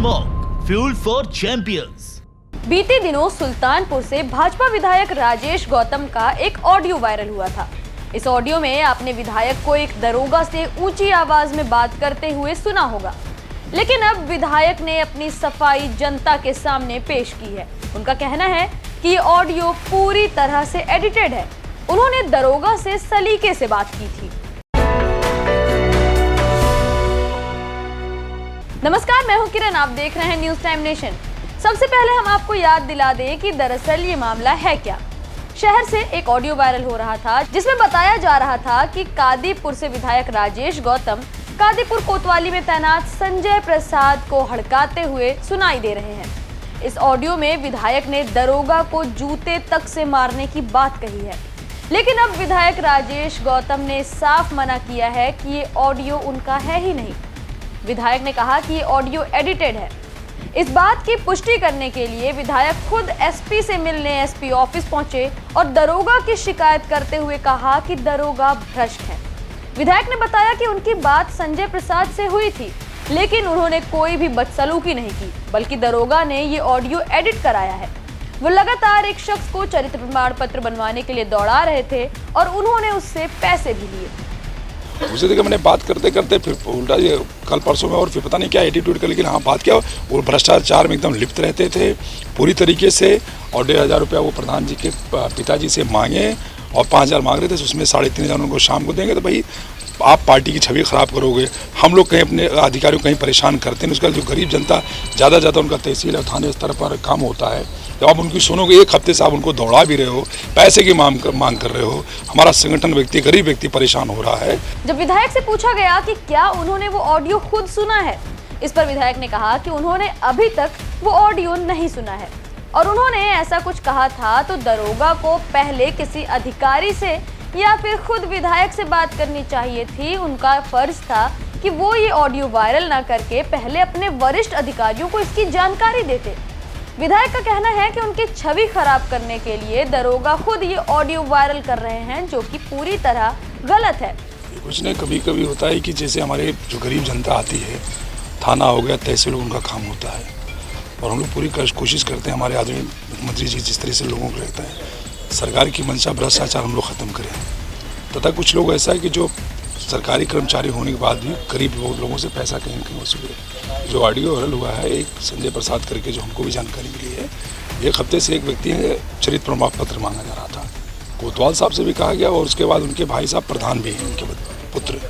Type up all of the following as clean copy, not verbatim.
अनमॉक fuel for champions. बीते दिनों सुल्तानपुर से भाजपा विधायक राजेश गौतम का एक ऑडियो वायरल हुआ था। इस ऑडियो में आपने विधायक को एक दरोगा से ऊंची आवाज में बात करते हुए सुना होगा, लेकिन अब विधायक ने अपनी सफाई जनता के सामने पेश की है। उनका कहना है कि ये ऑडियो पूरी तरह से एडिटेड है। उन्होंने दरोगा से सलीके से बात की थी। नमस्कार, मैं हूं किरण, आप देख रहे हैं न्यूज टाइम नेशन। सबसे पहले हम आपको याद दिला दें कि दरअसल ये मामला है क्या। शहर से एक ऑडियो वायरल हो रहा था जिसमें बताया जा रहा था कि कादीपुर से विधायक राजेश गौतम कादीपुर कोतवाली में तैनात संजय प्रसाद को हड़काते हुए सुनाई दे रहे हैं। इस ऑडियो में विधायक ने दरोगा को जूते तक से मारने की बात कही है, लेकिन अब विधायक राजेश गौतम ने साफ मना किया है कि ये ऑडियो उनका है ही नहीं। विधायक ने कहा कि ये ऑडियो एडिटेड है। इस बात की पुष्टि करने के लिए विधायक खुद एसपी से मिलने एसपी ऑफिस पहुंचे और दरोगा की शिकायत करते हुए कहा कि दरोगा भ्रष्ट है। विधायक ने बताया कि उनकी बात संजय प्रसाद से हुई थी, लेकिन उन्होंने कोई भी बदसलूकी नहीं की, बल्कि दरोगा ने ये ऑडियो एडिट कराया है। वो लगातार एक शख्स को चरित्र प्रमाण पत्र बनवाने के लिए दौड़ा रहे थे और उन्होंने उससे पैसे भी लिए। उसी देखा मैंने बात करते करते फिर उल्टा ये कल परसों में और फिर पता नहीं क्या एटीट्यूड कर, लेकिन हाँ बात क्या, वो भ्रष्टाचार में एकदम लिप्त रहते थे पूरी तरीके से। और 1,500 रुपया वो प्रधान जी के पिताजी से मांगे और 5,000 मांग रहे थे, उसमें 3,500 उनको शाम को देंगे। तो भाई आप पार्टी की छवि खराब करोगे, हम लोग कहीं अपने अधिकारियों को कहीं परेशान करते हैं। उसका जो गरीब जनता ज़्यादा उनका तहसील और थाने स्तर पर काम होता है, तो आप उनकी सुनोगे। एक हफ्ते से आप उनको दौड़ा भी रहे हो, पैसे की मांग कर रहे हो। हमारा संगठन व्यक्ति, गरीब व्यक्ति परेशान हो रहा है। जब विधायक से पूछा गया कि क्या उन्होंने वो ऑडियो खुद सुना है, इस पर विधायक ने कहा कि उन्होंने अभी तक वो ऑडियो नहीं सुना है और उन्होंने ऐसा कुछ कहा था तो दरोगा को पहले किसी अधिकारी से या फिर खुद विधायक से बात करनी चाहिए थी। उनका फर्ज था कि वो ये ऑडियो वायरल ना करके पहले अपने वरिष्ठ अधिकारियों को इसकी जानकारी देते। विधायक का कहना है कि उनकी छवि खराब करने के लिए दरोगा खुद ये ऑडियो वायरल कर रहे हैं, जो कि पूरी तरह गलत है। कुछ नहीं, कभी कभी होता है कि जैसे हमारे जो गरीब जनता आती है, थाना हो गया, तहसील, उनका काम होता है और हम लोग पूरी कोशिश करते हैं, हमारे आदरणीय मुख्यमंत्री जी जिस तरह से लोगों को रहता है, सरकार की मंशा भ्रष्टाचार हम लोग ख़त्म करें। तथा कुछ लोग ऐसा है कि जो सरकारी कर्मचारी होने के बाद भी गरीब लोगों से पैसा कहीं न कहीं वसूले। जो ऑडियो वायरल हुआ है एक संजय प्रसाद करके, जो हमको भी जानकारी मिली है, एक हफ्ते से एक व्यक्ति है चरित्र प्रमाण पत्र मांगा जा रहा था। कोतवाल साहब से भी कहा गया और उसके बाद उनके भाई साहब प्रधान भी हैं, उनके पुत्र।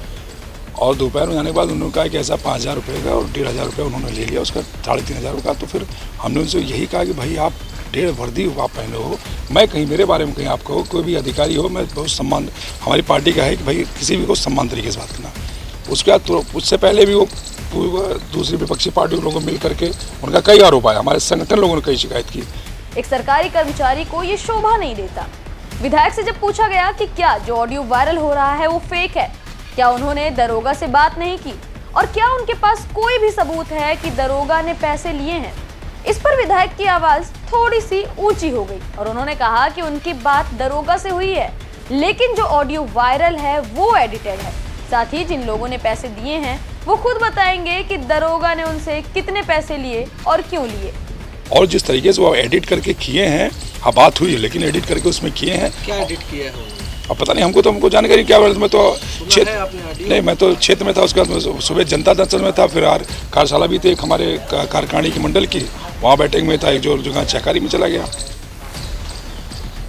और दोपहर में जाने के बाद उन्होंने कहा कि ऐसा 5,000 रुपये का और 1,500 रुपये उन्होंने ले लिया, उसका 3,500 का। तो फिर हमने उनसे यही कहा कि भाई आप 1.5 वर्दी आप पहने हो, मैं कहीं मेरे बारे में कहीं आप कहो, कोई भी अधिकारी हो, मैं बहुत सम्मान, हमारी पार्टी का है कि भाई किसी भी को सम्मान तरीके से बात करना। उसके बाद तो उससे पहले भी वो दूसरी विपक्षी पार्टी लोगों को मिल करके उनका कई आरोप आया, हमारे संगठन लोगों ने कई शिकायत की। एक सरकारी कर्मचारी को ये शोभा नहीं देता। विधायक से जब पूछा गया कि क्या जो ऑडियो वायरल हो रहा है वो फेक है, क्या उन्होंने दरोगा से बात नहीं की और क्या उनके पास कोई भी सबूत है कि दरोगा ने पैसे लिए हैं, इस पर विधायक की आवाज थोड़ी सी ऊंची हो गई और उन्होंने कहा कि उनकी बात दरोगा से हुई है, लेकिन जो ऑडियो वायरल है वो एडिटेड है। साथ ही जिन लोगों ने पैसे दिए हैं वो खुद बताएंगे कि दरोगा ने उनसे कितने पैसे लिए और क्यों लिए। और जिस तरीके से वो एडिट करके किए हैं, हाँ बात हुई, लेकिन एडिट करके उसमें किए हैं। क्या एडिट किया है? अब पता नहीं, हमको जानकारी क्या। मैं तो नहीं, मैं तो क्षेत्र में था, उसके बाद सुबह जनता दर्शन में था, फिर कार्यशाला भी थी एक हमारे कार्यकारिणी की मंडल की, वहाँ बैठक में था, एक जो जगह चहकारी में चला गया।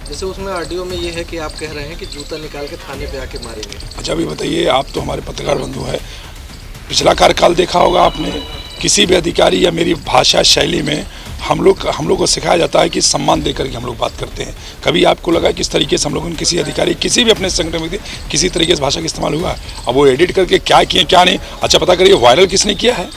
जैसे उसमें ऑडियो में ये है कि आप कह रहे हैं कि जूता निकाल के थाने पे आके मारेंगे। अच्छा अभी बताइए, आप तो हमारे पत्रकार बंधु हैं, पिछला कार्यकाल देखा होगा आपने, किसी भी अधिकारी या मेरी भाषा शैली में हम लोग को सिखाया जाता है कि सम्मान देकर के हम लोग बात करते हैं। कभी आपको लगा कि इस तरीके से हम लोगों ने किसी अधिकारी, किसी भी अपने संगठन में किसी तरीके से भाषा का इस्तेमाल हुआ? अब वो एडिट करके क्या किए क्या नहीं, अच्छा पता करिए वायरल किसने किया है।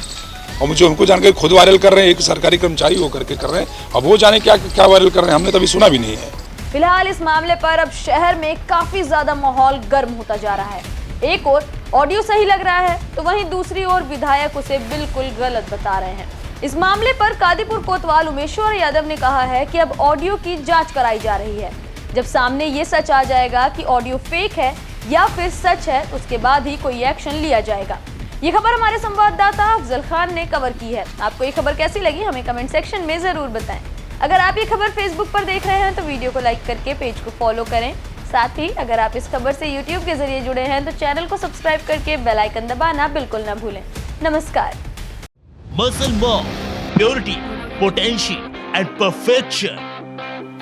और मुझे हमको जानकर खुद वायरल कर रहे हैं, एक सरकारी कर्मचारी होकर के कर रहे हैं, अब वो जाने क्या वायरल कर रहे हैं, हमने तभी सुना भी नहीं है। फिलहाल इस मामले पर अब शहर में काफी ज्यादा माहौल गर्म होता जा रहा है। एक ओर ऑडियो सही लग रहा है तो वहीं दूसरी ओर विधायक उसे बिल्कुल गलत बता रहे हैं। इस मामले पर कादीपुर कोतवाल उमेश्वर यादव ने कहा है कि अब ऑडियो की जांच कराई जा रही है। जब सामने ये सच आ जाएगा कि ऑडियो फेक है या फिर सच है, उसके बाद ही कोई एक्शन लिया जाएगा। ये खबर हमारे संवाददाता अफजल खान ने कवर की है। आपको ये खबर कैसी लगी हमें कमेंट सेक्शन में जरूर बताएं। अगर आप ये खबर फेसबुक पर देख रहे हैं तो वीडियो को लाइक करके पेज को फॉलो करें। साथ ही अगर आप इस खबर से यूट्यूब के जरिए जुड़े हैं तो चैनल को सब्सक्राइब करके बेल आइकन दबाना बिल्कुल ना भूलें। नमस्कार। Muscle More, purity, potential and perfection.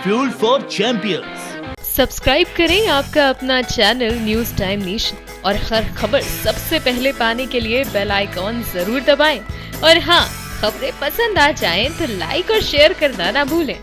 Fuel for champions. Subscribe करें आपका अपना चैनल न्यूज़ टाइम नेशन और हर खबर सबसे पहले पाने के लिए बेल आइकॉन जरूर दबाएं। और हाँ, खबरें पसंद आ जाएं तो लाइक और शेयर करना ना भूलें।